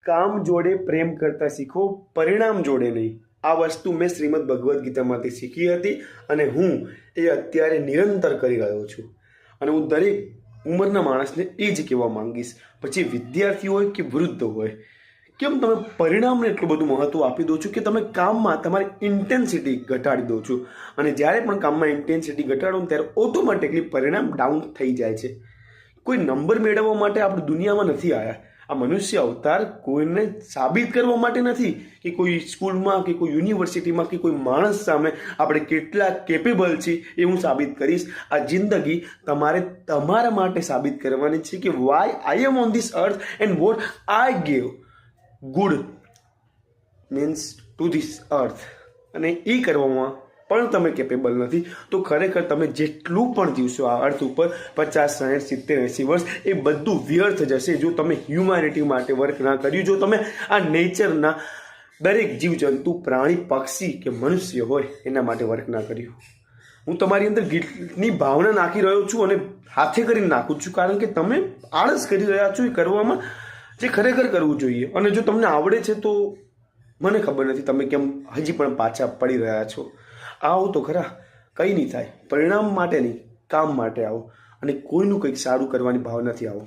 કામ જોડે પ્રેમ કરતા શીખો, પરિણામ જોડે નહીં. આ વસ્તુ મેં શ્રીમદ ભગવદ્ ગીતામાંથી શીખી હતી અને હું એ અત્યારે નિરંતર કરી રહ્યો છું. અને હું દરેક ઉંમરના માણસને એ જ કહેવા માંગીશ, પછી વિદ્યાર્થી હોય કે વૃદ્ધ હોય, કેમ તમે પરિણામને એટલું બધું મહત્વ આપી દો છો કે તમે કામમાં તમારી ઇન્ટેન્સિટી ઘટાડી દો છો. અને જ્યારે પણ કામમાં ઇન્ટેન્સિટી ઘટાડો ને ત્યારે ઓટોમેટિકલી પરિણામ ડાઉન થઈ જાય છે. કોઈ નંબર મેળવવા માટે આપણે દુનિયામાં નથી આવ્યા. આ મનુષ્ય અવતાર કોઈને સાબિત કરવા માટે નથી કે કોઈ સ્કૂલમાં કે કોઈ યુનિવર્સિટીમાં કે કોઈ માણસ સામે આપણે કેટલા કેપેબલ છીએ એ હું સાબિત કરીશ. આ જિંદગી તમારે તમારા માટે સાબિત કરવાની છે કે why I am on this earth and what I gave good means to this earth. અને એ કરવામાં પણ તમે કેપેબલ નથી તો ખરેખર તમે જેટલું પણ જીવશો આ અર્થ ઉપર 50, 60, 70, 80 વર્ષ, એ બધું વ્યર્થ જશે જો તમે હ્યુમેનિટી માટે વર્ક ના કર્યું. જો તમે આ નેચરના દરેક જીવજંતુ, પ્રાણી, પક્ષી કે મનુષ્ય હોય એના માટે વર્ક ના કર્યું. હું તમારી અંદર ગિલ્ટની ભાવના નાખી રહ્યો છું અને હાથે કરીને નાખું છું, કારણ કે તમે આળસ કરી રહ્યા છો એ કરવામાં જે ખરેખર કરવું જોઈએ. અને જો તમને આવડે છે તો મને ખબર નથી તમે કેમ હજી પણ પાછા પડી રહ્યા છો. આવો તો ખરા, કંઈ નહીં થાય. પરિણામ માટે નહીં, કામ માટે આવો અને કોઈનું કંઈક સારું કરવાની ભાવનાથી આવો.